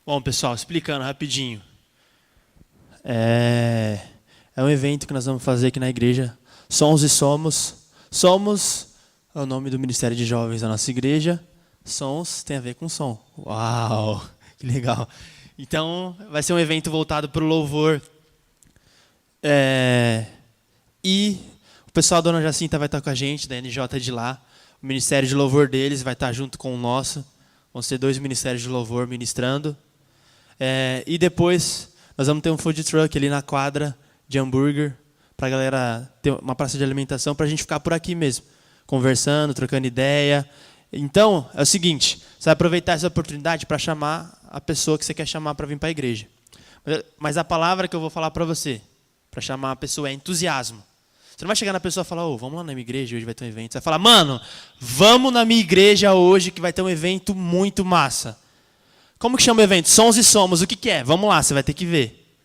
Bom, pessoal, explicando rapidinho. É um evento que nós vamos fazer aqui na igreja. Sons e Somos. Somos é o nome do Ministério de Jovens da nossa igreja. Sons tem a ver com som. Uau, que legal. Então, vai ser um evento voltado para o louvor. E o pessoal da Dona Jacinta vai estar com a gente, da NJ de lá. O Ministério de Louvor deles vai estar junto com o nosso. Vão ser 2 ministérios de louvor ministrando. E depois nós vamos ter um food truck ali na quadra de hambúrguer, para a galera ter uma praça de alimentação, para a gente ficar por aqui mesmo, conversando, trocando ideia. Então, é o seguinte, você vai aproveitar essa oportunidade para chamar a pessoa que você quer chamar para vir para a igreja. Mas a palavra que eu vou falar para você, para chamar a pessoa, é entusiasmo. Você não vai chegar na pessoa e falar, vamos lá na minha igreja, hoje vai ter um evento. Você vai falar, mano, vamos na minha igreja hoje que vai ter um evento muito massa. Como que chama o evento? Sons e Somos. O que é? Vamos lá, você vai ter que ver.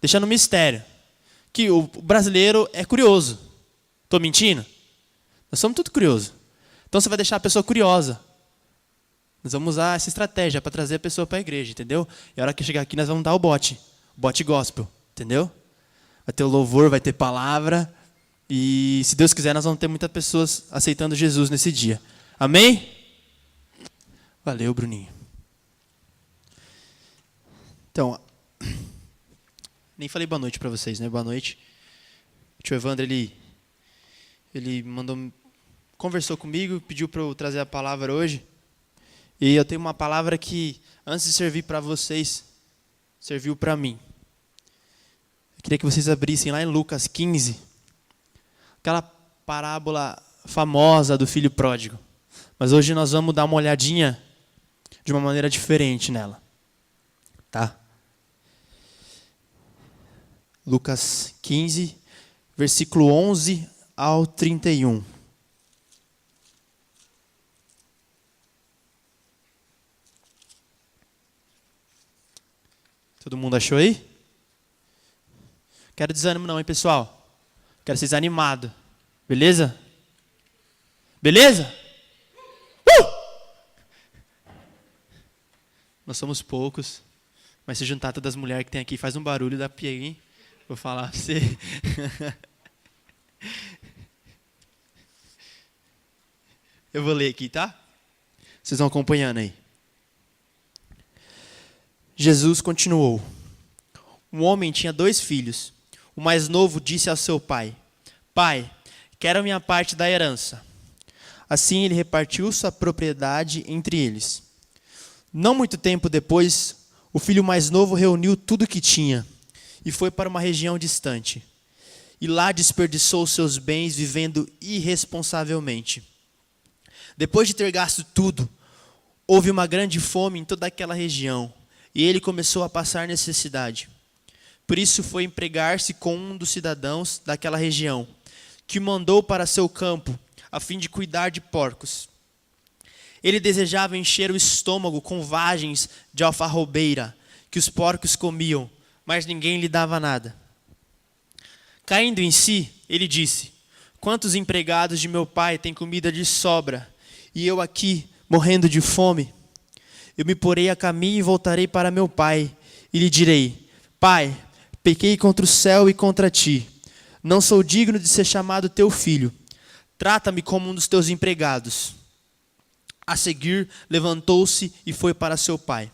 Deixa no mistério. Que o brasileiro é curioso. Estou mentindo? Nós somos tudo curiosos. Então você vai deixar a pessoa curiosa. Nós vamos usar essa estratégia para trazer a pessoa para a igreja, entendeu? E a hora que chegar aqui, nós vamos dar o bote gospel, entendeu? Vai ter o louvor, vai ter palavra. E se Deus quiser, nós vamos ter muitas pessoas aceitando Jesus nesse dia. Amém? Valeu, Bruninho. Então, nem falei boa noite para vocês, né? Boa noite. O tio Evandro, ele conversou comigo, pediu para eu trazer a palavra hoje. E eu tenho uma palavra que, antes de servir para vocês, serviu para mim. Eu queria que vocês abrissem lá em Lucas 15, aquela parábola famosa do filho pródigo. Mas hoje nós vamos dar uma olhadinha de uma maneira diferente nela. Tá? Lucas 15, versículo 11 ao 31. Todo mundo achou aí? Quero desânimo não, hein, pessoal? Quero ser animado. Beleza? Beleza? Nós somos poucos, mas se juntar todas as mulheres que tem aqui, faz um barulho da pia, hein? Vou falar pra você. Eu vou ler aqui, tá? Vocês vão acompanhando aí. Jesus continuou. Um homem tinha 2 filhos. O mais novo disse ao seu pai, pai, quero a minha parte da herança. Assim ele repartiu sua propriedade entre eles. Não muito tempo depois, o filho mais novo reuniu tudo o que tinha e foi para uma região distante. E lá desperdiçou seus bens vivendo irresponsavelmente. Depois de ter gasto tudo, houve uma grande fome em toda aquela região e ele começou a passar necessidade. Por isso foi empregar-se com um dos cidadãos daquela região, que o mandou para seu campo, a fim de cuidar de porcos. Ele desejava encher o estômago com vagens de alfarrobeira, que os porcos comiam, mas ninguém lhe dava nada. Caindo em si, ele disse, quantos empregados de meu pai têm comida de sobra, e eu aqui, morrendo de fome? Eu me porei a caminho e voltarei para meu pai, e lhe direi, pai, pequei contra o céu e contra ti. Não sou digno de ser chamado teu filho. Trata-me como um dos teus empregados. A seguir, levantou-se e foi para seu pai.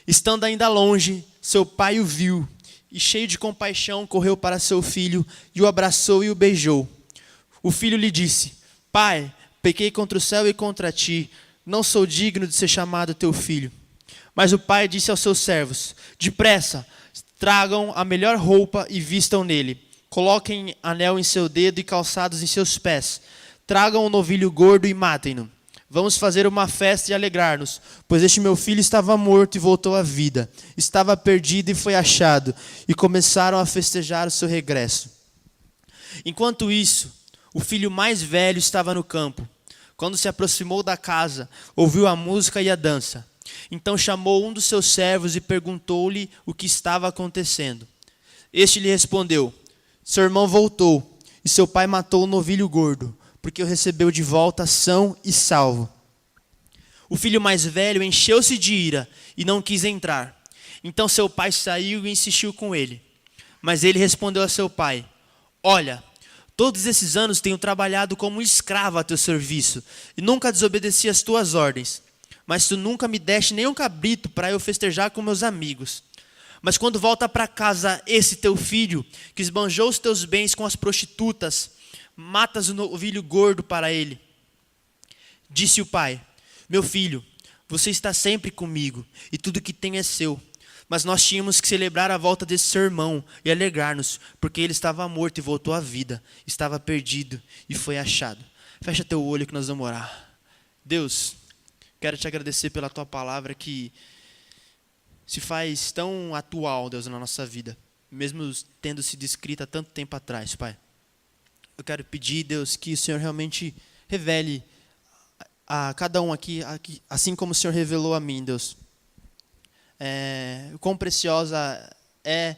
Estando ainda longe, seu pai o viu, e cheio de compaixão, correu para seu filho, e o abraçou e o beijou. O filho lhe disse, pai, pequei contra o céu e contra ti. Não sou digno de ser chamado teu filho. Mas o pai disse aos seus servos, depressa, tragam a melhor roupa e vistam nele. Coloquem anel em seu dedo e calçados em seus pés. Tragam um novilho gordo e matem-no. Vamos fazer uma festa e alegrar-nos, pois este meu filho estava morto e voltou à vida. Estava perdido e foi achado. E começaram a festejar o seu regresso. Enquanto isso, o filho mais velho estava no campo. Quando se aproximou da casa, ouviu a música e a dança. Então chamou um dos seus servos e perguntou-lhe o que estava acontecendo. Este lhe respondeu, seu irmão voltou, e seu pai matou o novilho gordo, porque o recebeu de volta são e salvo. O filho mais velho encheu-se de ira e não quis entrar. Então seu pai saiu e insistiu com ele. Mas ele respondeu a seu pai: olha, todos esses anos tenho trabalhado como um escravo a teu serviço e nunca desobedeci às tuas ordens. Mas tu nunca me deste nem um cabrito para eu festejar com meus amigos. Mas quando volta para casa esse teu filho, que esbanjou os teus bens com as prostitutas, matas o novilho gordo para ele. Disse o pai: meu filho, você está sempre comigo e tudo que tem é seu. Mas nós tínhamos que celebrar a volta desse seu irmão e alegrar-nos, porque ele estava morto e voltou à vida, estava perdido e foi achado. Fecha teu olho que nós vamos orar. Deus, quero te agradecer pela tua palavra que se faz tão atual, Deus, na nossa vida, mesmo tendo sido escrita há tanto tempo atrás, Pai. Eu quero pedir, Deus, que o Senhor realmente revele a cada um aqui, assim como o Senhor revelou a mim, Deus. Quão preciosa é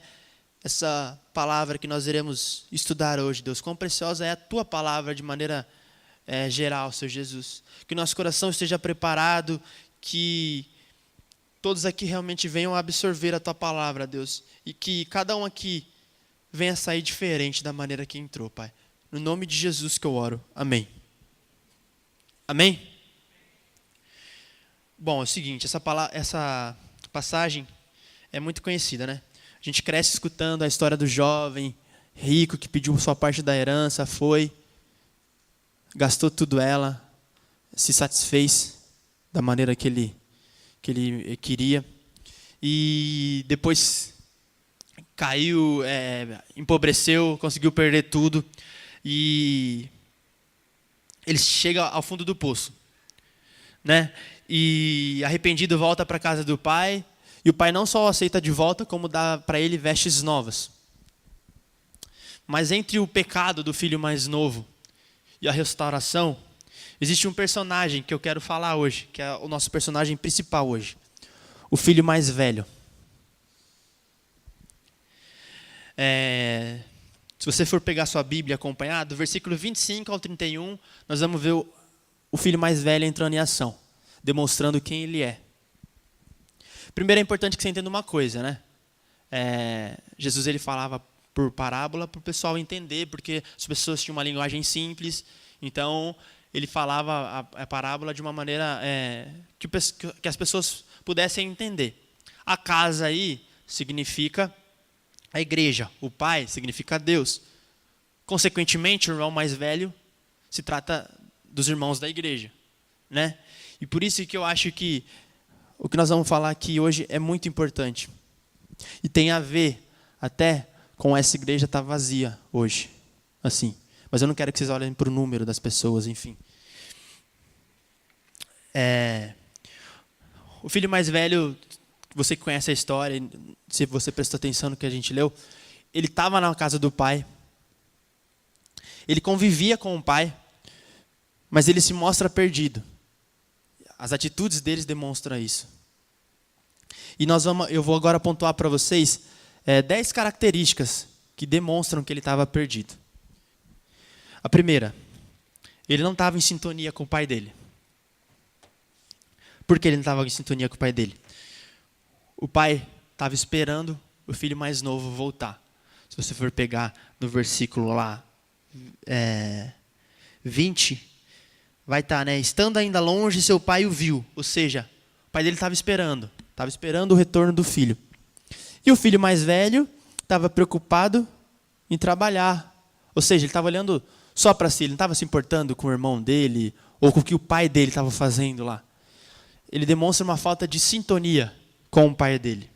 essa palavra que nós iremos estudar hoje, Deus. Quão preciosa é a tua palavra de maneira geral, Senhor Jesus. Que o nosso coração esteja preparado, que todos aqui realmente venham absorver a tua palavra, Deus. E que cada um aqui venha sair diferente da maneira que entrou, Pai. No nome de Jesus que eu oro. Amém. Amém? Bom, é o seguinte, essa passagem é muito conhecida, né? A gente cresce escutando a história do jovem rico que pediu sua parte da herança, gastou tudo ela, se satisfez da maneira que ele queria e depois caiu, empobreceu, conseguiu perder tudo e ele chega ao fundo do poço, né? E arrependido volta para a casa do pai, e o pai não só o aceita de volta, como dá para ele vestes novas. Mas entre o pecado do filho mais novo e a restauração, existe um personagem que eu quero falar hoje, que é o nosso personagem principal hoje, o filho mais velho. Se você for pegar sua Bíblia e acompanhar, do versículo 25 ao 31, nós vamos ver o filho mais velho entrando em ação, demonstrando quem ele é. Primeiro é importante que você entenda uma coisa, né? Jesus ele falava por parábola para o pessoal entender, porque as pessoas tinham uma linguagem simples, então ele falava a parábola de uma maneira que as pessoas pudessem entender. A casa aí significa a igreja, o pai significa Deus. Consequentemente, o irmão mais velho se trata dos irmãos da igreja, né? E por isso que eu acho que o que nós vamos falar aqui hoje é muito importante. E tem a ver até com essa igreja estar vazia hoje, assim. Mas eu não quero que vocês olhem para o número das pessoas, enfim. O filho mais velho, você que conhece a história, se você prestou atenção no que a gente leu, ele estava na casa do pai, ele convivia com o pai, mas ele se mostra perdido. As atitudes deles demonstram isso. E eu vou agora pontuar para vocês 10 características que demonstram que ele estava perdido. A primeira, ele não estava em sintonia com o pai dele. Por que ele não estava em sintonia com o pai dele? O pai estava esperando o filho mais novo voltar. Se você for pegar no versículo lá, 20, vai estar, né? Estando ainda longe, seu pai o viu. Ou seja, o pai dele estava esperando o retorno do filho. E o filho mais velho estava preocupado em trabalhar. Ou seja, ele estava olhando só para si, ele não estava se importando com o irmão dele ou com o que o pai dele estava fazendo lá. Ele demonstra uma falta de sintonia com o pai dele.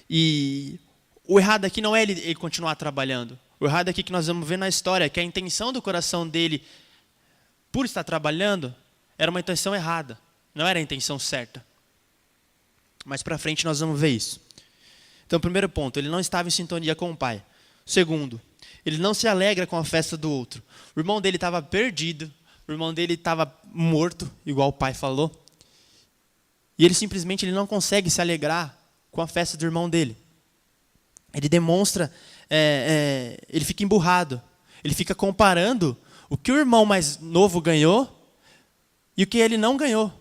E o errado aqui não é ele continuar trabalhando. O errado aqui que nós vamos ver na história é que a intenção do coração dele, por estar trabalhando, era uma intenção errada. Não era a intenção certa. Mais para frente nós vamos ver isso. Então, primeiro ponto, ele não estava em sintonia com o pai. Segundo, ele não se alegra com a festa do outro. O irmão dele estava perdido, o irmão dele estava morto, igual o pai falou. E ele simplesmente não consegue se alegrar com a festa do irmão dele. Ele demonstra, ele fica emburrado. Ele fica comparando o que o irmão mais novo ganhou e o que ele não ganhou.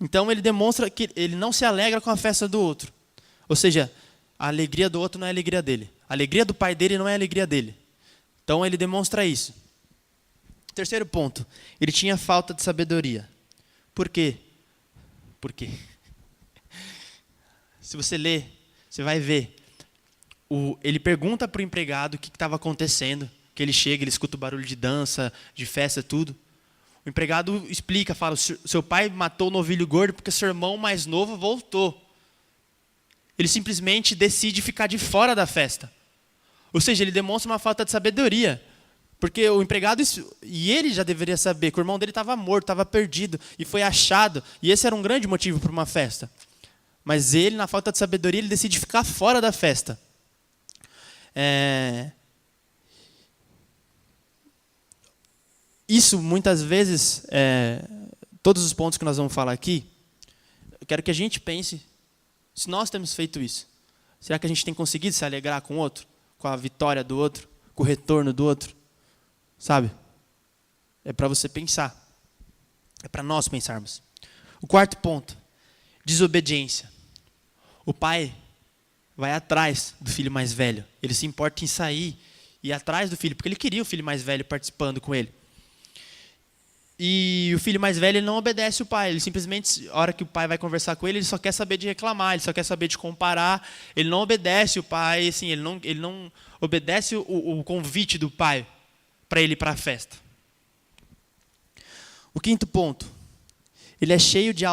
Então ele demonstra que ele não se alegra com a festa do outro. Ou seja, a alegria do outro não é a alegria dele. A alegria do pai dele não é a alegria dele. Então ele demonstra isso. Terceiro ponto, ele tinha falta de sabedoria. Por quê? Por quê? Se você ler, você vai ver. Ele pergunta para o empregado o que estava acontecendo. Que ele chega, ele escuta o barulho de dança, de festa, tudo. O empregado explica, fala, seu pai matou o novilho gordo porque seu irmão mais novo voltou. Ele simplesmente decide ficar de fora da festa. Ou seja, ele demonstra uma falta de sabedoria. Porque o empregado, e ele já deveria saber, que o irmão dele estava morto, estava perdido, e foi achado. E esse era um grande motivo para uma festa. Mas ele, na falta de sabedoria, ele decide ficar fora da festa. Isso, muitas vezes, todos os pontos que nós vamos falar aqui, eu quero que a gente pense, se nós temos feito isso, será que a gente tem conseguido se alegrar com o outro? Com a vitória do outro? Com o retorno do outro? Sabe? É para você pensar. É para nós pensarmos. O quarto ponto, desobediência. O pai vai atrás do filho mais velho. Ele se importa em sair e ir atrás do filho, porque ele queria o filho mais velho participando com ele. E o filho mais velho ele não obedece o pai. Ele simplesmente, a hora que o pai vai conversar com ele, ele só quer saber de reclamar, ele só quer saber de comparar. Ele não obedece o pai, assim, ele não obedece o convite do pai para ele ir para a festa. O quinto ponto, ele é cheio de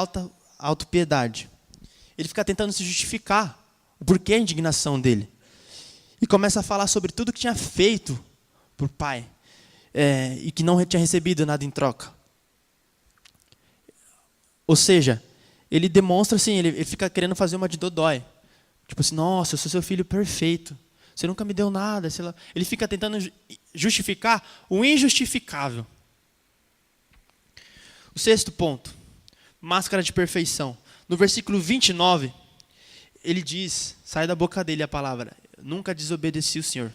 autopiedade. Ele fica tentando se justificar o porquê a indignação dele. E começa a falar sobre tudo que tinha feito para o pai e que não tinha recebido nada em troca. Ou seja, ele demonstra assim, ele fica querendo fazer uma de dodói. Tipo assim, nossa, eu sou seu filho perfeito. Você nunca me deu nada. Sei lá. Ele fica tentando justificar o injustificável. O sexto ponto, máscara de perfeição. No versículo 29, ele diz, sai da boca dele a palavra, nunca desobedeci o Senhor.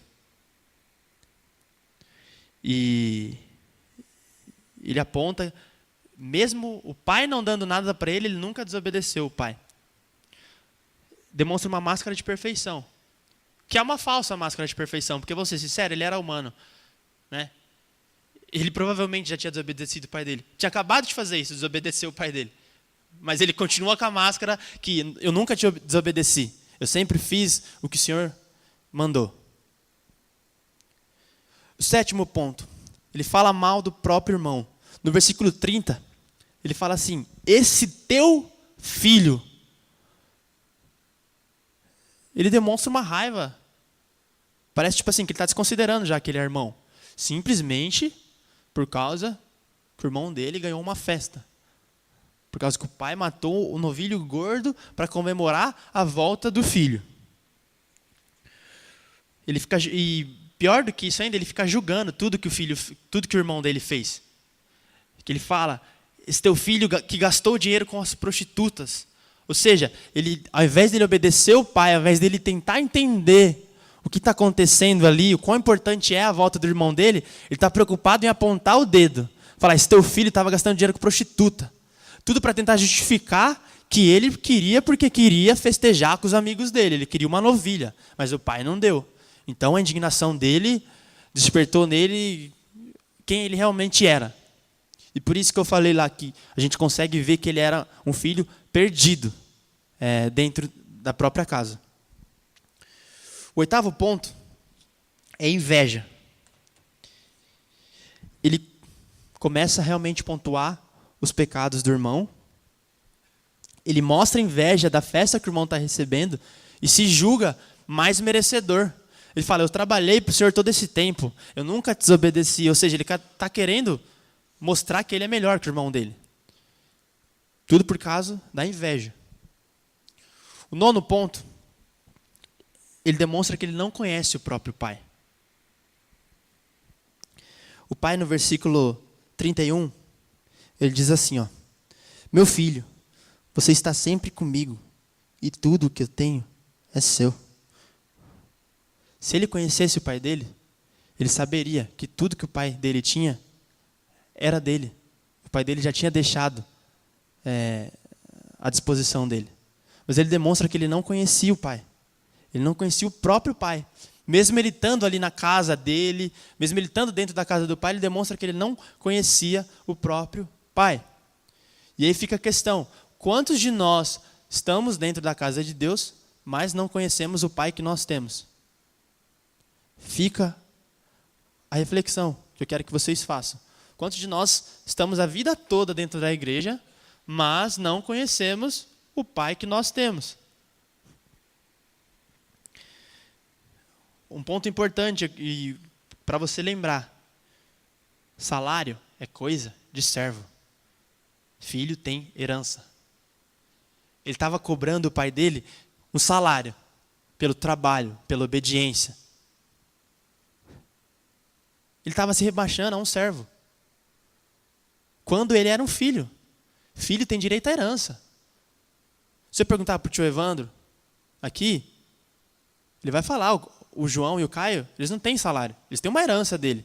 E ele aponta, mesmo o pai não dando nada para ele, ele nunca desobedeceu o pai. Demonstra uma máscara de perfeição. Que é uma falsa máscara de perfeição, porque, vou ser sincero, ele era humano. Né? Ele provavelmente já tinha desobedecido o pai dele. Tinha acabado de fazer isso, desobedeceu o pai dele. Mas ele continua com a máscara que eu nunca te desobedeci. Eu sempre fiz o que o Senhor mandou. O sétimo ponto, ele fala mal do próprio irmão. No versículo 30, ele fala assim, esse teu filho. Ele demonstra uma raiva. Parece tipo assim, que ele está desconsiderando já que ele é irmão. Simplesmente por causa que o irmão dele ganhou uma festa. Por causa que o pai matou o novilho gordo para comemorar a volta do filho. Ele fica, e pior do que isso ainda, ele fica julgando tudo que o irmão dele fez. Que ele fala, esse teu filho que gastou dinheiro com as prostitutas. Ou seja, ele, ao invés dele obedecer o pai, ao invés dele tentar entender o que está acontecendo ali, o quão importante é a volta do irmão dele, ele está preocupado em apontar o dedo. Falar, esse teu filho estava gastando dinheiro com prostituta. Tudo para tentar justificar que ele queria, porque queria festejar com os amigos dele. Ele queria uma novilha, mas o pai não deu. Então a indignação dele despertou nele quem ele realmente era. E por isso que eu falei lá que a gente consegue ver que ele era um filho perdido dentro da própria casa. O oitavo ponto é inveja. Ele começa a realmente pontuar os pecados do irmão. Ele mostra inveja da festa que o irmão está recebendo e se julga mais merecedor. Ele fala, eu trabalhei para o Senhor todo esse tempo, eu nunca desobedeci. Ou seja, ele está querendo mostrar que ele é melhor que o irmão dele. Tudo por causa da inveja. O nono ponto, ele demonstra que ele não conhece o próprio pai. O pai, no versículo 31, ele diz assim, ó, meu filho, você está sempre comigo e tudo o que eu tenho é seu. Se ele conhecesse o pai dele, ele saberia que tudo que o pai dele tinha era dele. pai dele já tinha deixado à disposição dele. Mas ele demonstra que ele não conhecia o pai. Ele não conhecia o próprio pai. Mesmo ele estando ali na casa dele, mesmo ele estando dentro da casa do pai, ele demonstra que ele não conhecia o próprio pai. E aí fica a questão: quantos de nós estamos dentro da casa de Deus, mas não conhecemos o pai que nós temos? Fica a reflexão que eu quero que vocês façam. Quantos de nós estamos a vida toda dentro da igreja, mas não conhecemos o pai que nós temos? Um ponto importante e para você lembrar: salário é coisa de servo. Filho tem herança. Ele estava cobrando o pai dele um salário pelo trabalho, pela obediência. Ele estava se rebaixando a um servo. Quando ele era um filho. Filho tem direito à herança. Se você perguntar para o tio Evandro, aqui, ele vai falar: o João e o Caio, eles não têm salário. Eles têm uma herança dele.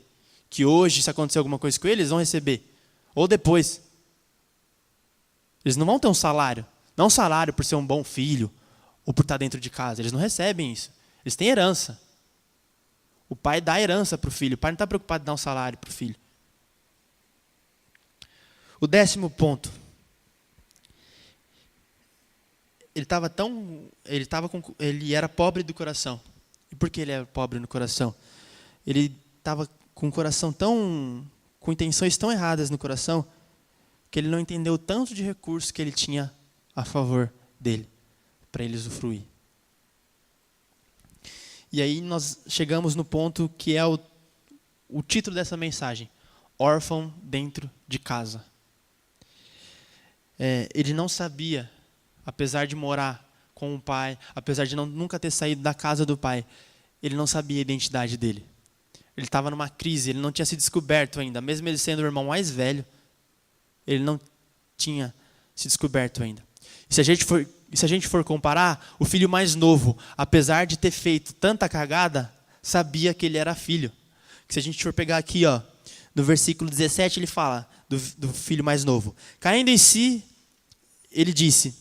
Que hoje, se acontecer alguma coisa com eles, eles vão receber. Ou depois. Eles não vão ter um salário. Não um salário por ser um bom filho, ou por estar dentro de casa. Eles não recebem isso. Eles têm herança. O pai dá herança para o filho. O pai não está preocupado em dar um salário para o filho. O 10º ponto. Ele era pobre do coração. E por que ele era pobre no coração? Ele estava com um coração com intenções tão erradas no coração, que ele não entendeu o tanto de recursos que ele tinha a favor dele, para ele usufruir. E aí nós chegamos no ponto que é o título dessa mensagem: órfão dentro de casa. Ele não sabia, apesar de morar com o pai, apesar de nunca ter saído da casa do pai, ele não sabia a identidade dele. Ele estava numa crise, ele não tinha se descoberto ainda. Mesmo ele sendo o irmão mais velho, ele não tinha se descoberto ainda. E se a gente for comparar, o filho mais novo, apesar de ter feito tanta cagada, sabia que ele era filho. Se a gente for pegar aqui, no versículo 17, ele fala do filho mais novo. Caindo em si, ele disse: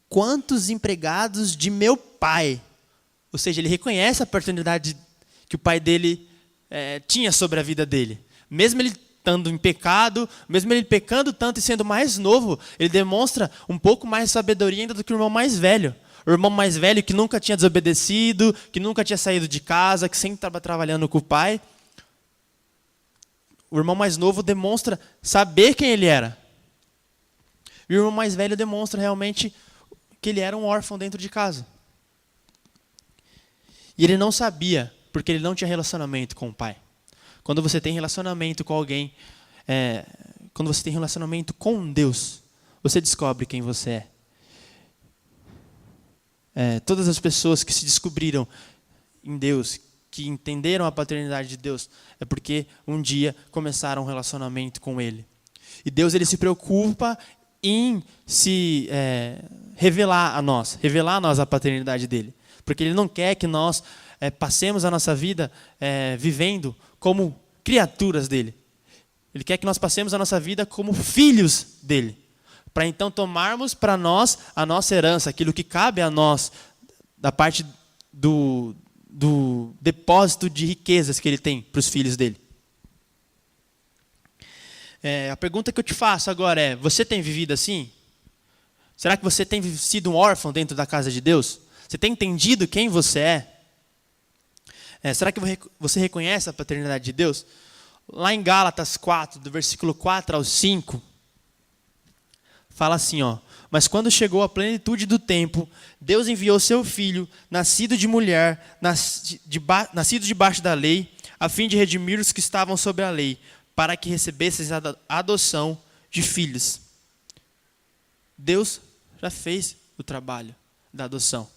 quantos empregados de meu pai? Ou seja, ele reconhece a oportunidade que o pai dele tinha sobre a vida dele. Mesmo ele estando em pecado, mesmo ele pecando tanto e sendo mais novo, ele demonstra um pouco mais de sabedoria ainda do que o irmão mais velho. O irmão mais velho que nunca tinha desobedecido, que nunca tinha saído de casa, que sempre estava trabalhando com o pai. O irmão mais novo demonstra saber quem ele era. E o irmão mais velho demonstra realmente que ele era um órfão dentro de casa. E ele não sabia, porque ele não tinha relacionamento com o pai. Quando você tem relacionamento com alguém, quando você tem relacionamento com Deus, você descobre quem você é. Todas as pessoas que se descobriram em Deus, que entenderam a paternidade de Deus, é porque um dia começaram um relacionamento com Ele. E Deus, Ele se preocupa em se revelar a nós a paternidade dEle. Porque Ele não quer que nós passemos a nossa vida vivendo como criaturas dEle. Ele quer que nós passemos a nossa vida como filhos dEle. Para então tomarmos para nós a nossa herança, aquilo que cabe a nós, da parte do depósito de riquezas que Ele tem para os filhos dEle. A pergunta que eu te faço agora é: você tem vivido assim? Será que você tem sido um órfão dentro da casa de Deus? Você tem entendido quem você é? Será que você reconhece a paternidade de Deus? Lá em Gálatas 4, do versículo 4 ao 5, fala assim: mas quando chegou a plenitude do tempo, Deus enviou seu filho, nascido de mulher, nascido debaixo da lei, a fim de redimir os que estavam sob a lei, para que recebesseis a adoção de filhos. Deus já fez o trabalho da adoção.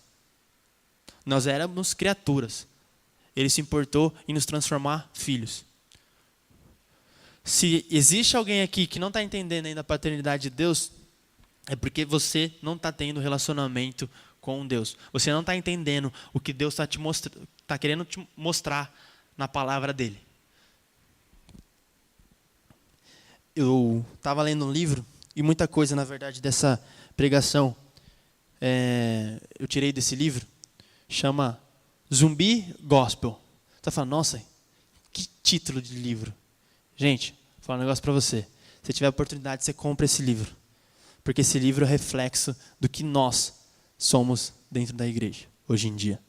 Nós éramos criaturas. Ele se importou em nos transformar filhos. Se existe alguém aqui que não está entendendo ainda a paternidade de Deus, é porque você não está tendo relacionamento com Deus. Você não está entendendo o que Deus está querendo te mostrar na palavra dele. Eu estava lendo um livro, e muita coisa, na verdade, dessa pregação eu tirei desse livro, chama Zumbi Gospel. Você está falando, nossa, que título de livro. Gente, vou falar um negócio para você. Se tiver a oportunidade, você compra esse livro. Porque esse livro é reflexo do que nós somos dentro da igreja, hoje em dia.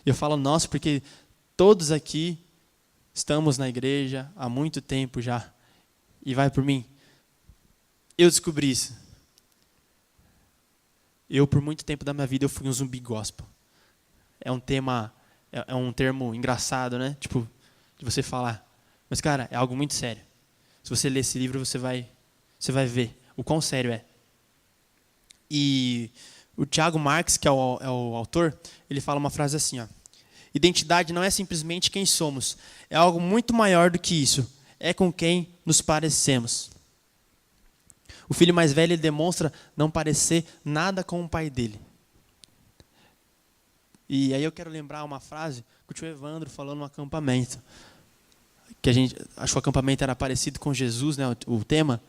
Eu falo nós porque todos aqui estamos na igreja há muito tempo já. E vai por mim. Eu descobri isso. Eu, por muito tempo da minha vida, eu fui um zumbi gospel. É um termo engraçado, né? Tipo, de você falar. Mas, cara, é algo muito sério. Se você ler esse livro, você vai ver o quão sério é. E o Thiago Marx, que é o autor, ele fala uma frase assim, ó. Identidade não é simplesmente quem somos. É algo muito maior do que isso. É com quem nos parecemos. O filho mais velho ele demonstra não parecer nada com o pai dele. E aí eu quero lembrar uma frase que o tio Evandro falou no acampamento. Que a gente achou que o acampamento era parecido com Jesus, né, o tema.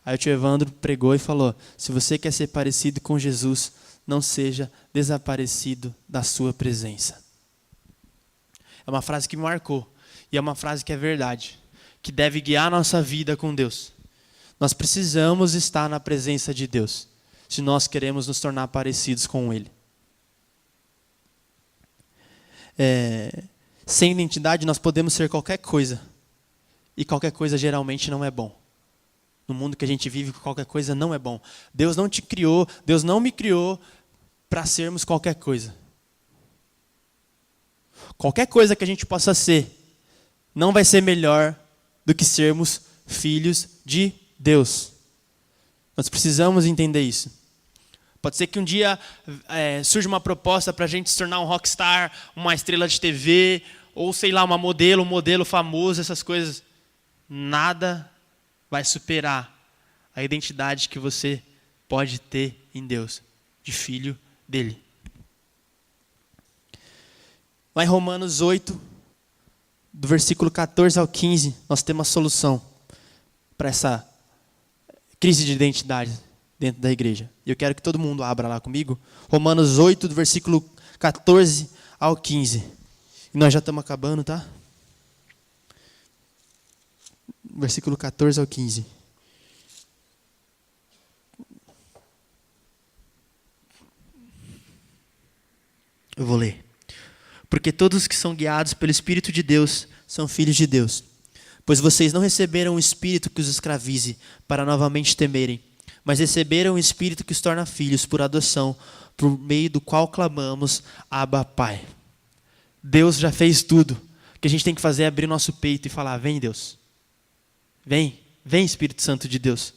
Aí o tio Evandro pregou e falou, se você quer ser parecido com Jesus, não seja desaparecido da sua presença. É uma frase que me marcou. E é uma frase que é verdade. Que deve guiar a nossa vida com Deus. Nós precisamos estar na presença de Deus. Se nós queremos nos tornar parecidos com Ele. Sem identidade nós podemos ser qualquer coisa. E qualquer coisa geralmente não é bom. No mundo que a gente vive, qualquer coisa não é bom. Deus não te criou, Deus não me criou para sermos qualquer coisa. Qualquer coisa que a gente possa ser, não vai ser melhor do que sermos filhos de Deus. Nós precisamos entender isso. Pode ser que um dia surja uma proposta para a gente se tornar um rockstar, uma estrela de TV, ou sei lá, um modelo famoso, essas coisas. Nada vai superar a identidade que você pode ter em Deus, de filho dele. Lá em Romanos 8, do versículo 14 ao 15, nós temos a solução para essa crise de identidade dentro da igreja. E eu quero que todo mundo abra lá comigo. Romanos 8, do versículo 14 ao 15. E nós já estamos acabando, tá? Versículo 14 ao 15. Eu vou ler. Porque todos os que são guiados pelo Espírito de Deus são filhos de Deus. Pois vocês não receberam um espírito que os escravize para novamente temerem, mas receberam um espírito que os torna filhos por adoção, por meio do qual clamamos, Abba, Pai. Deus já fez tudo. O que a gente tem que fazer é abrir nosso peito e falar, vem Deus. Vem Espírito Santo de Deus.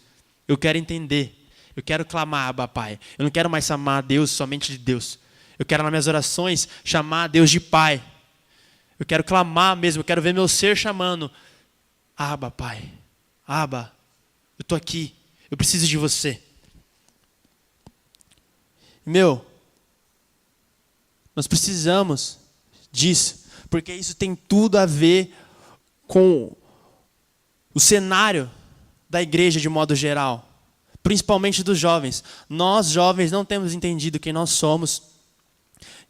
Eu quero entender. Eu quero clamar, Abba, Pai. Eu não quero mais chamar Deus somente de Deus. Eu quero nas minhas orações chamar Deus de Pai. Eu quero clamar mesmo, eu quero ver meu ser chamando. Abba, Pai. Abba, eu estou aqui. Eu preciso de você. Nós precisamos disso. Porque isso tem tudo a ver com o cenário da igreja de modo geral. Principalmente dos jovens. Nós, jovens, não temos entendido quem nós somos.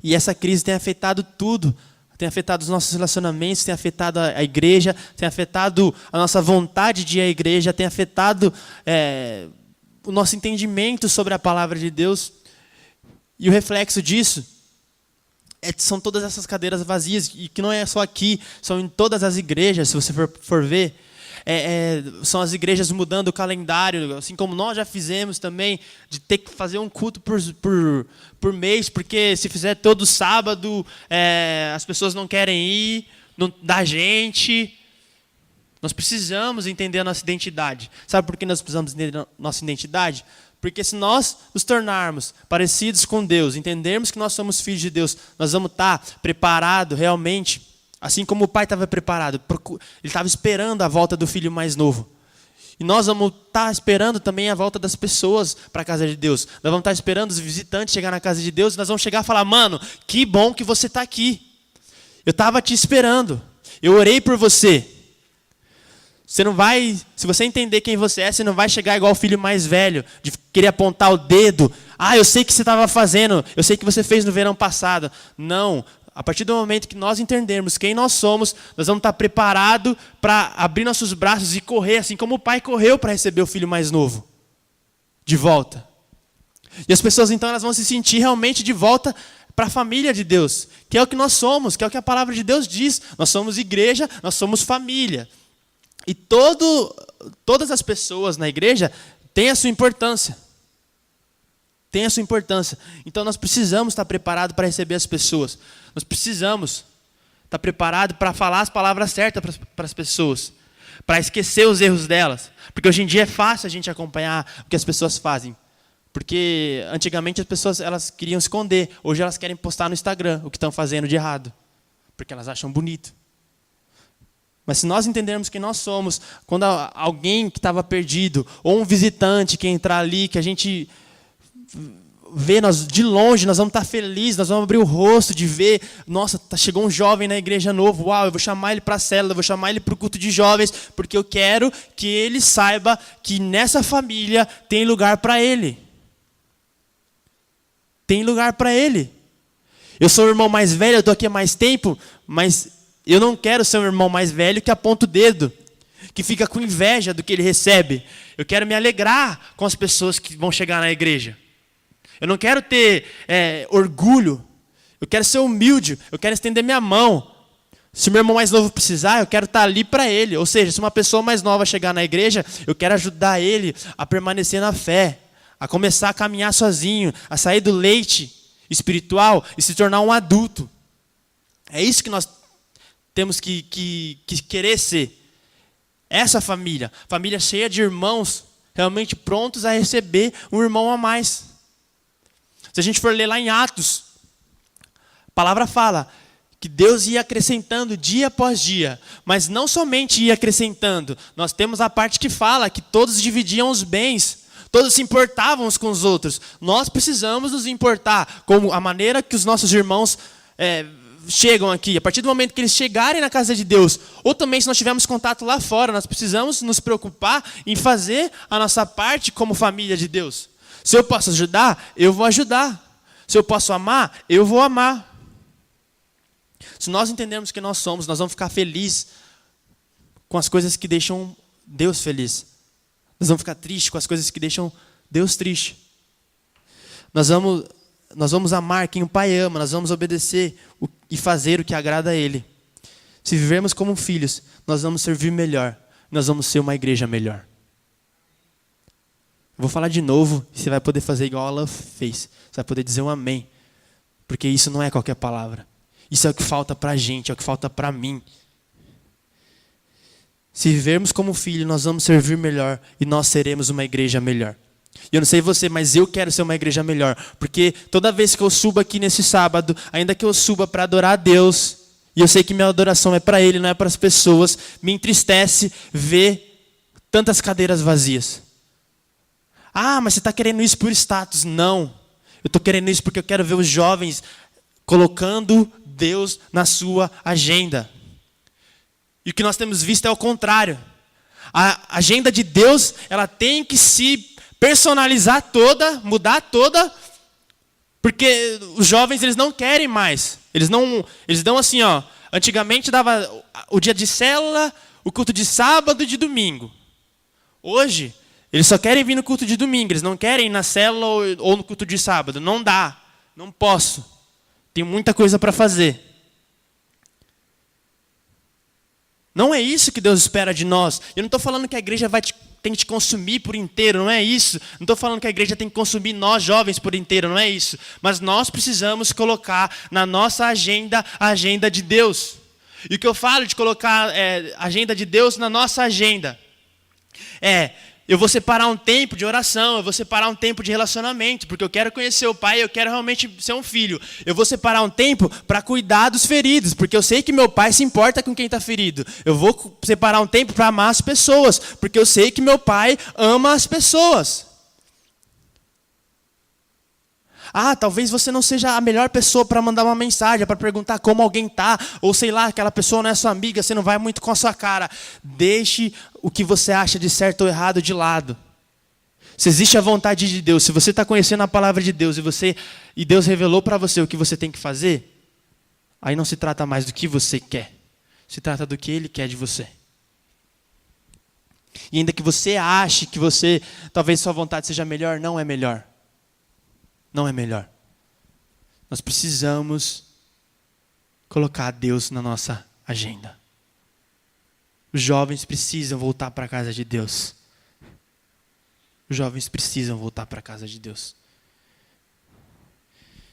E essa crise tem afetado tudo. Tem afetado os nossos relacionamentos, tem afetado a igreja, tem afetado a nossa vontade de ir à igreja, tem afetado o nosso entendimento sobre a palavra de Deus. E o reflexo disso são todas essas cadeiras vazias, e que não é só aqui, são em todas as igrejas, se você for ver. São as igrejas mudando o calendário, assim como nós já fizemos também, de ter que fazer um culto por mês, porque se fizer todo sábado, as pessoas não querem ir, não dá gente. Nós precisamos entender a nossa identidade. Sabe por que nós precisamos entender a nossa identidade? Porque se nós nos tornarmos parecidos com Deus, entendermos que nós somos filhos de Deus, nós vamos estar preparados realmente. Assim como o pai estava preparado, ele estava esperando a volta do filho mais novo. E nós vamos estar esperando também a volta das pessoas para a casa de Deus. Nós vamos estar esperando os visitantes chegar na casa de Deus. E nós vamos chegar e falar, mano, que bom que você está aqui. Eu estava te esperando. Eu orei por você. Você não vai, se você entender quem você é, você não vai chegar igual o filho mais velho, de querer apontar o dedo. Ah, eu sei que você estava fazendo, eu sei que você fez no verão passado. Não, a partir do momento que nós entendermos quem nós somos, nós vamos estar preparados para abrir nossos braços e correr, assim como o pai correu para receber o filho mais novo, de volta. E as pessoas então elas vão se sentir realmente de volta para a família de Deus, que é o que nós somos, que é o que a palavra de Deus diz. Nós somos igreja, nós somos família. E todas as pessoas na igreja têm a sua importância. Tem a sua importância. Então nós precisamos estar preparados para receber as pessoas. Nós precisamos estar preparados para falar as palavras certas para as pessoas. Para esquecer os erros delas. Porque hoje em dia é fácil a gente acompanhar o que as pessoas fazem. Porque antigamente as pessoas elas queriam esconder. Hoje elas querem postar no Instagram o que estão fazendo de errado. Porque elas acham bonito. Mas se nós entendermos quem nós somos, quando alguém que estava perdido, ou um visitante que entrar ali, que a gente vê, nós, de longe, nós vamos estar felizes, nós vamos abrir o rosto de ver, nossa, chegou um jovem na igreja novo, uau, eu vou chamar ele para a célula, eu vou chamar ele para o culto de jovens, porque eu quero que ele saiba que nessa família tem lugar para ele. Tem lugar para ele. Eu sou o irmão mais velho, eu estou aqui há mais tempo, mas eu não quero ser um irmão mais velho que aponta o dedo, que fica com inveja do que ele recebe. Eu quero me alegrar com as pessoas que vão chegar na igreja. Eu não quero ter orgulho. Eu quero ser humilde. Eu quero estender minha mão. Se o meu irmão mais novo precisar, eu quero estar ali para ele. Ou seja, se uma pessoa mais nova chegar na igreja, eu quero ajudar ele a permanecer na fé, a começar a caminhar sozinho, a sair do leite espiritual e se tornar um adulto. É isso que nós temos que querer ser. Essa família cheia de irmãos realmente prontos a receber um irmão a mais. Se a gente for ler lá em Atos, a palavra fala que Deus ia acrescentando dia após dia, mas não somente ia acrescentando. Nós temos a parte que fala que todos dividiam os bens, todos se importavam uns com os outros. Nós precisamos nos importar com a maneira que os nossos irmãos chegam aqui, a partir do momento que eles chegarem na casa de Deus, ou também se nós tivermos contato lá fora, nós precisamos nos preocupar em fazer a nossa parte como família de Deus. Se eu posso ajudar, eu vou ajudar. Se eu posso amar, eu vou amar. Se nós entendermos quem nós somos, nós vamos ficar felizes com as coisas que deixam Deus feliz. Nós vamos ficar tristes com as coisas que deixam Deus triste. Nós vamos amar quem o Pai ama, nós vamos obedecer e fazer o que agrada a Ele. Se vivermos como filhos, nós vamos servir melhor, nós vamos ser uma igreja melhor. Vou falar de novo e você vai poder fazer igual ela fez. Você vai poder dizer um amém. Porque isso não é qualquer palavra. Isso é o que falta para a gente, é o que falta para mim. Se vivermos como filho, nós vamos servir melhor e nós seremos uma igreja melhor. E eu não sei você, mas eu quero ser uma igreja melhor. Porque toda vez que eu subo aqui nesse sábado, ainda que eu suba para adorar a Deus, e eu sei que minha adoração é para Ele, não é para as pessoas, me entristece ver tantas cadeiras vazias. Ah, mas você está querendo isso por status. Não, eu estou querendo isso porque eu quero ver os jovens colocando Deus na sua agenda. E o que nós temos visto é o contrário. A agenda de Deus, ela tem que se personalizar toda, mudar toda, porque os jovens eles não querem mais. Eles dão assim, ó. Antigamente dava o dia de célula, o culto de sábado e de domingo. Hoje eles só querem vir no culto de domingo, eles não querem ir na célula ou no culto de sábado. Não dá, não posso. Tenho muita coisa para fazer. Não é isso que Deus espera de nós. Eu não estou falando que a igreja tem que te consumir por inteiro, não é isso. Não estou falando que a igreja tem que consumir nós jovens por inteiro, não é isso. Mas nós precisamos colocar na nossa agenda a agenda de Deus. E o que eu falo de colocar a agenda de Deus na nossa agenda eu vou separar um tempo de oração, eu vou separar um tempo de relacionamento, porque eu quero conhecer o Pai, eu quero realmente ser um filho. Eu vou separar um tempo para cuidar dos feridos, porque eu sei que meu Pai se importa com quem está ferido. Eu vou separar um tempo para amar as pessoas, porque eu sei que meu Pai ama as pessoas. Ah, talvez você não seja a melhor pessoa para mandar uma mensagem, para perguntar como alguém tá, ou sei lá, aquela pessoa não é sua amiga, você não vai muito com a sua cara. Deixe o que você acha de certo ou errado de lado. Se existe a vontade de Deus, se você está conhecendo a palavra de Deus e Deus revelou para você o que você tem que fazer, aí não se trata mais do que você quer, se trata do que Ele quer de você. E ainda que você ache que talvez sua vontade seja melhor, não é melhor. Não é melhor. Nós precisamos colocar Deus na nossa agenda. Os jovens precisam voltar para a casa de Deus. Os jovens precisam voltar para a casa de Deus.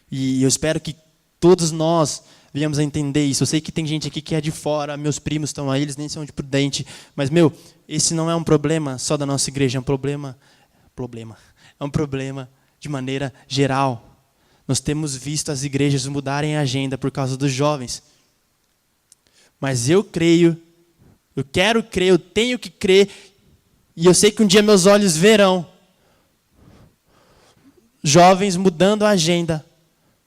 E eu espero que todos nós venhamos a entender isso. Eu sei que tem gente aqui que é de fora, meus primos estão aí, eles nem são de Prudente. Mas, esse não é um problema só da nossa igreja, é um problema de maneira geral. Nós temos visto as igrejas mudarem a agenda por causa dos jovens. Mas eu creio, eu quero crer, eu tenho que crer, e eu sei que um dia meus olhos verão jovens mudando a agenda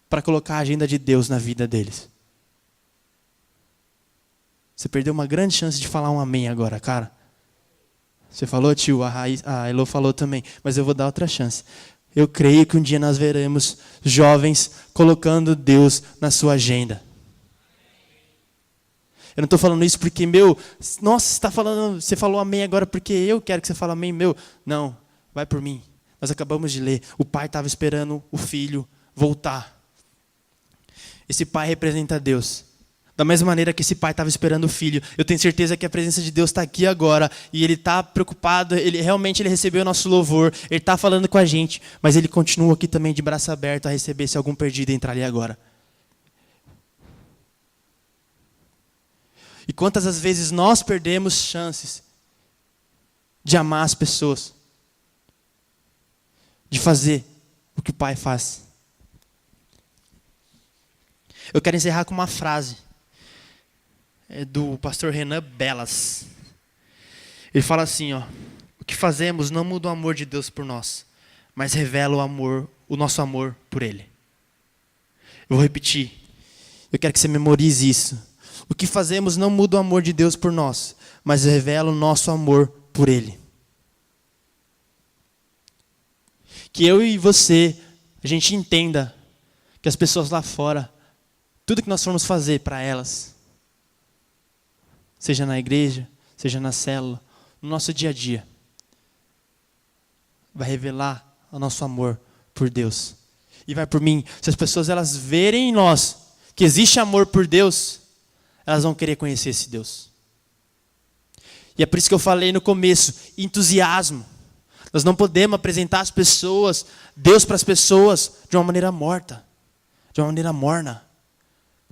para colocar a agenda de Deus na vida deles. Você perdeu uma grande chance de falar um amém agora, cara. Você falou, tio, a Elô falou também, mas eu vou dar outra chance. Eu creio que um dia nós veremos jovens colocando Deus na sua agenda. Eu não estou falando isso porque, nossa, você falou amém agora porque eu quero que você fale amém, Não, vai por mim. Nós acabamos de ler, o pai estava esperando o filho voltar. Esse pai representa Deus. Da mesma maneira que esse pai estava esperando o filho, eu tenho certeza que a presença de Deus está aqui agora, e Ele está preocupado, ele recebeu o nosso louvor, Ele está falando com a gente, mas Ele continua aqui também de braço aberto a receber se algum perdido entrar ali agora. E quantas as vezes nós perdemos chances de amar as pessoas, de fazer o que o Pai faz. Eu quero encerrar com uma frase do pastor Renan Belas. Ele fala assim, o que fazemos não muda o amor de Deus por nós, mas revela o nosso amor por Ele. Eu vou repetir. Eu quero que você memorize isso. O que fazemos não muda o amor de Deus por nós, mas revela o nosso amor por Ele. Que eu e você, a gente entenda que as pessoas lá fora, tudo que nós formos fazer para elas, seja na igreja, seja na célula, no nosso dia a dia, vai revelar o nosso amor por Deus. E vai por mim. Se as pessoas elas verem em nós que existe amor por Deus, elas vão querer conhecer esse Deus. E é por isso que eu falei no começo, entusiasmo. Nós não podemos apresentar as pessoas, Deus para as pessoas, de uma maneira morta, de uma maneira morna.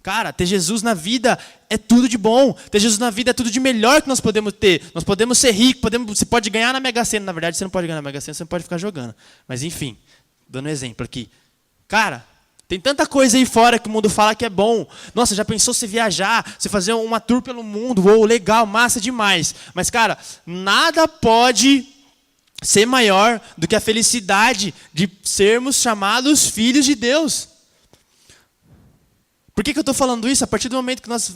Cara, ter Jesus na vida é tudo de bom. Ter Jesus na vida é tudo de melhor que nós podemos ter. Nós podemos ser ricos, você pode ganhar na Mega Sena. Na verdade, você não pode ganhar na Mega Sena, você não pode ficar jogando. Mas enfim, dando um exemplo aqui. Cara, tem tanta coisa aí fora que o mundo fala que é bom. Nossa, já pensou você viajar, você fazer uma tour pelo mundo? Uou, legal, massa demais. Mas cara, nada pode ser maior do que a felicidade de sermos chamados filhos de Deus. Por que eu estou falando isso? A partir do momento que nós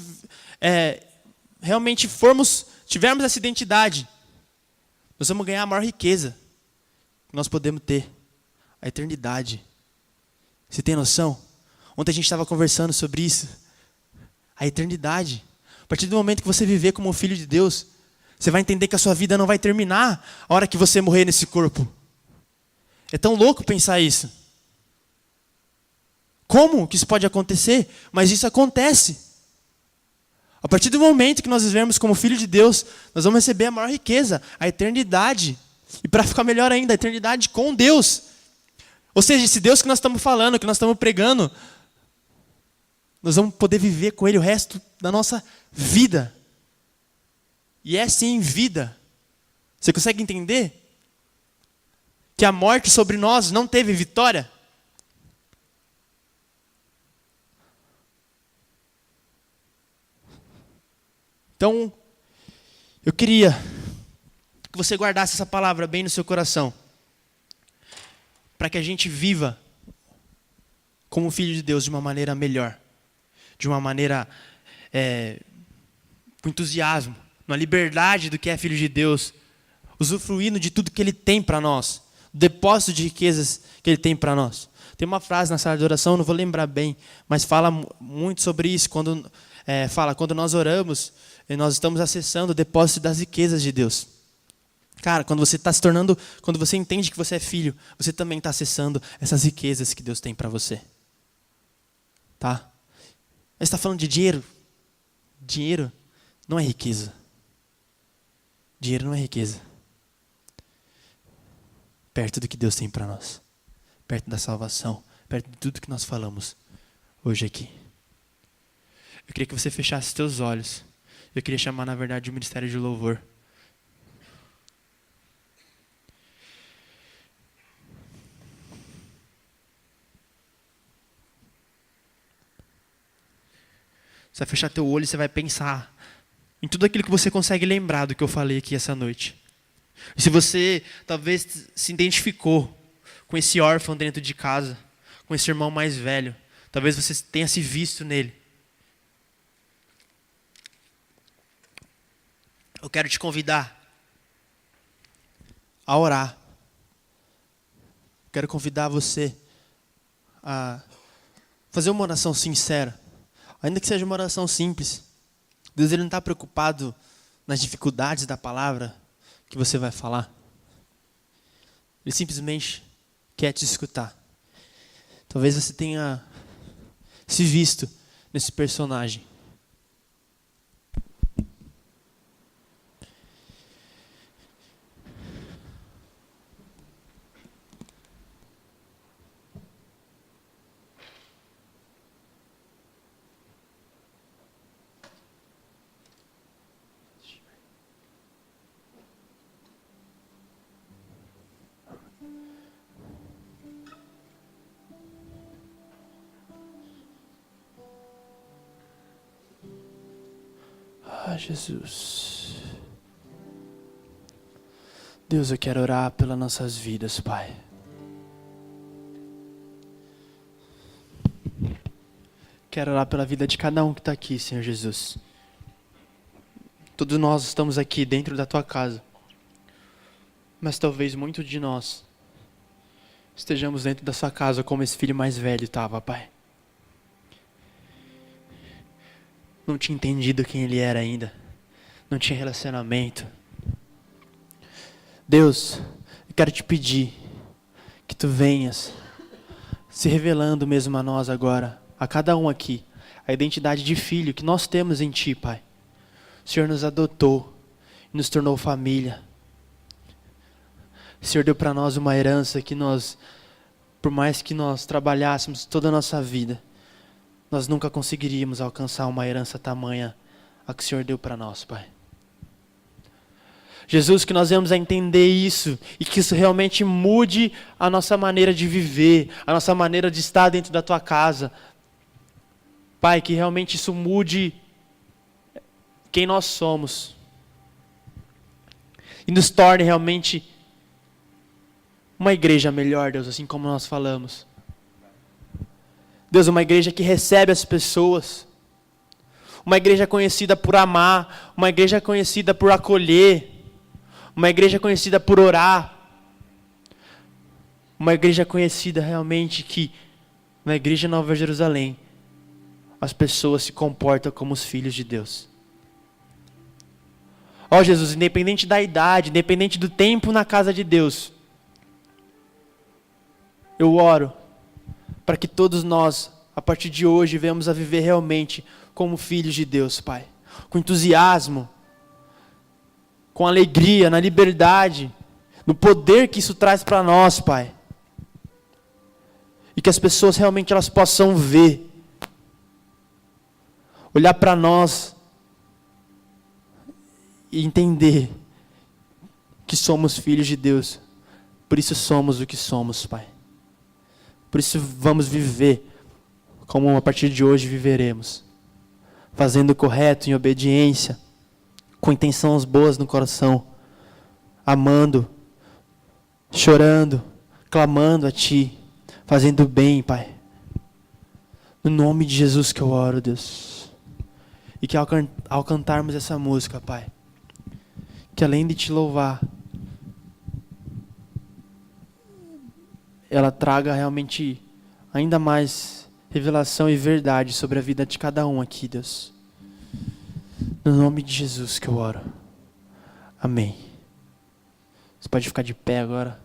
realmente tivermos essa identidade, nós vamos ganhar a maior riqueza que nós podemos ter, a eternidade. Você tem noção? Ontem a gente estava conversando sobre isso. A eternidade. A partir do momento que você viver como um filho de Deus, você vai entender que a sua vida não vai terminar a hora que você morrer nesse corpo. É tão louco pensar isso. Como que isso pode acontecer? Mas isso acontece. A partir do momento que nós vivemos como filho de Deus, nós vamos receber a maior riqueza, a eternidade. E para ficar melhor ainda, a eternidade com Deus. Ou seja, esse Deus que nós estamos falando, que nós estamos pregando, nós vamos poder viver com Ele o resto da nossa vida. E é sim vida. Você consegue entender? Que a morte sobre nós não teve vitória? Então, eu queria que você guardasse essa palavra bem no seu coração, para que a gente viva como filho de Deus de uma maneira melhor, de uma maneira com entusiasmo, na liberdade do que é filho de Deus, usufruindo de tudo que Ele tem para nós, o depósito de riquezas que Ele tem para nós. Tem uma frase na sala de oração, não vou lembrar bem, mas fala muito sobre isso, quando nós oramos, nós estamos acessando o depósito das riquezas de Deus. Cara, quando você entende que você é filho, você também está acessando essas riquezas que Deus tem para você. Tá? Mas está falando de dinheiro? Dinheiro não é riqueza. Dinheiro não é riqueza. Perto do que Deus tem para nós. Perto da salvação. Perto de tudo que nós falamos hoje aqui. Eu queria que você fechasse os teus olhos. Eu queria chamar, na verdade, o ministério de louvor. Você vai fechar teu olho e você vai pensar em tudo aquilo que você consegue lembrar do que eu falei aqui essa noite. E se você talvez se identificou com esse órfão dentro de casa, com esse irmão mais velho, talvez você tenha se visto nele. Eu quero te convidar a orar. Quero convidar você a fazer uma oração sincera. Ainda que seja uma oração simples. Deus ele não está preocupado nas dificuldades da palavra que você vai falar. Ele simplesmente quer te escutar. Talvez você tenha se visto nesse personagem. Ah, Jesus. Deus, eu quero orar pelas nossas vidas, Pai. Quero orar pela vida de cada um que está aqui, Senhor Jesus. Todos nós estamos aqui dentro da Tua casa. Mas talvez muitos de nós estejamos dentro da Sua casa como esse filho mais velho estava, Pai. Não tinha entendido quem ele era ainda. Não tinha relacionamento. Deus, eu quero te pedir que Tu venhas se revelando mesmo a nós agora, a cada um aqui, a identidade de filho que nós temos em Ti, Pai. O Senhor nos adotou, nos tornou família. O Senhor deu para nós uma herança que nós, por mais que nós trabalhássemos toda a nossa vida, nós nunca conseguiríamos alcançar uma herança tamanha a que o Senhor deu para nós, Pai. Jesus, que nós venhamos a entender isso e que isso realmente mude a nossa maneira de viver, a nossa maneira de estar dentro da Tua casa. Pai, que realmente isso mude quem nós somos e nos torne realmente uma igreja melhor, Deus, assim como nós falamos. Deus, uma igreja que recebe as pessoas, uma igreja conhecida por amar, uma igreja conhecida por acolher, uma igreja conhecida por orar, uma igreja conhecida realmente que, na igreja Nova Jerusalém, as pessoas se comportam como os filhos de Deus. Ó Jesus, independente da idade, independente do tempo na casa de Deus, eu oro para que todos nós, a partir de hoje, venhamos a viver realmente como filhos de Deus, Pai. Com entusiasmo, com alegria, na liberdade, no poder que isso traz para nós, Pai. E que as pessoas realmente elas possam ver, olhar para nós e entender que somos filhos de Deus. Por isso somos o que somos, Pai. Por isso vamos viver como a partir de hoje viveremos. Fazendo o correto, em obediência, com intenções boas no coração, amando, chorando, clamando a Ti, fazendo o bem, Pai. No nome de Jesus que eu oro, Deus. E que ao cantarmos essa música, Pai, que além de te louvar, ela traga realmente ainda mais revelação e verdade sobre a vida de cada um aqui, Deus. No nome de Jesus que eu oro. Amém. Você pode ficar de pé agora.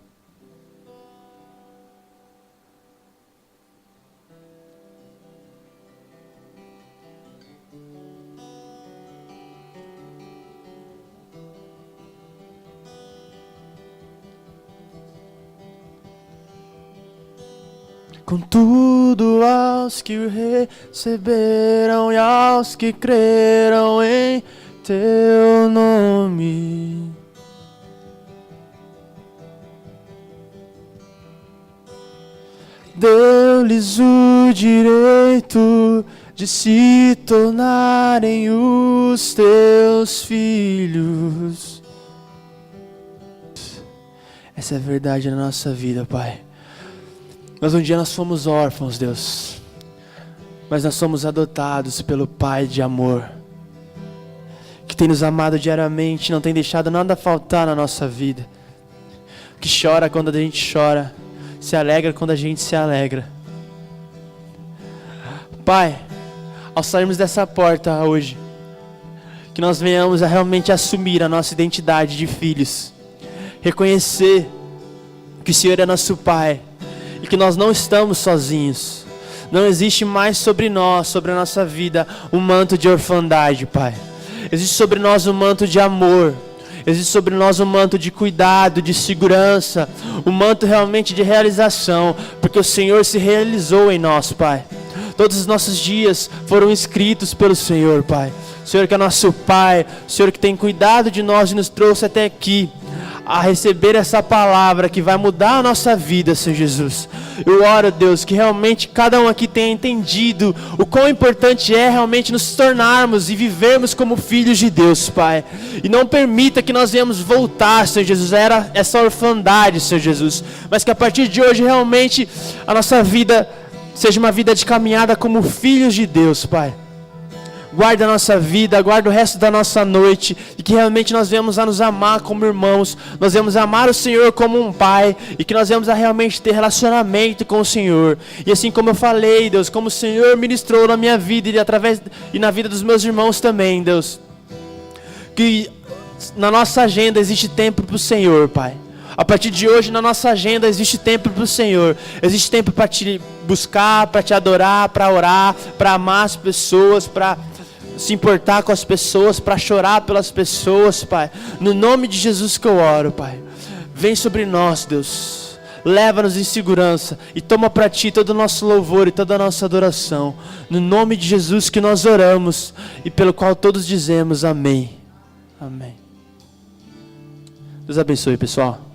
Contudo, aos que o receberam e aos que creram em teu nome, deu-lhes o direito de se tornarem os teus filhos. Essa é a verdade na nossa vida, Pai. Mas um dia nós fomos órfãos, Deus, mas nós somos adotados pelo Pai de amor, que tem nos amado diariamente, não tem deixado nada faltar na nossa vida, que chora quando a gente chora, se alegra quando a gente se alegra. Pai, ao sairmos dessa porta hoje, que nós venhamos a realmente assumir a nossa identidade de filhos, reconhecer que o Senhor é nosso Pai, e que nós não estamos sozinhos. Não existe mais sobre nós, sobre a nossa vida, um manto de orfandade, Pai. Existe sobre nós um manto de amor. Existe sobre nós um manto de cuidado, de segurança, um manto realmente de realização, porque o Senhor se realizou em nós, Pai. Todos os nossos dias foram escritos pelo Senhor, Pai. O Senhor que é nosso Pai, o Senhor que tem cuidado de nós e nos trouxe até aqui, a receber essa palavra que vai mudar a nossa vida, Senhor Jesus. Eu oro, Deus, que realmente cada um aqui tenha entendido o quão importante é realmente nos tornarmos e vivermos como filhos de Deus, Pai. E não permita que nós venhamos voltar, Senhor Jesus, a essa orfandade, Senhor Jesus. Mas que a partir de hoje realmente a nossa vida seja uma vida de caminhada como filhos de Deus, Pai. Guarda a nossa vida, guarda o resto da nossa noite, e que realmente nós venhamos a nos amar como irmãos, nós venhamos a amar o Senhor como um Pai, e que nós venhamos a realmente ter relacionamento com o Senhor. E assim como eu falei, Deus, como o Senhor ministrou na minha vida e na vida dos meus irmãos também, Deus, que na nossa agenda existe tempo para o Senhor, Pai. A partir de hoje, na nossa agenda, existe tempo para o Senhor. Existe tempo para te buscar, para te adorar, para orar, para amar as pessoas, para se importar com as pessoas, para chorar pelas pessoas, Pai. No nome de Jesus que eu oro, Pai. Vem sobre nós, Deus. Leva-nos em segurança e toma para Ti todo o nosso louvor e toda a nossa adoração. No nome de Jesus que nós oramos e pelo qual todos dizemos amém. Amém. Deus abençoe, pessoal.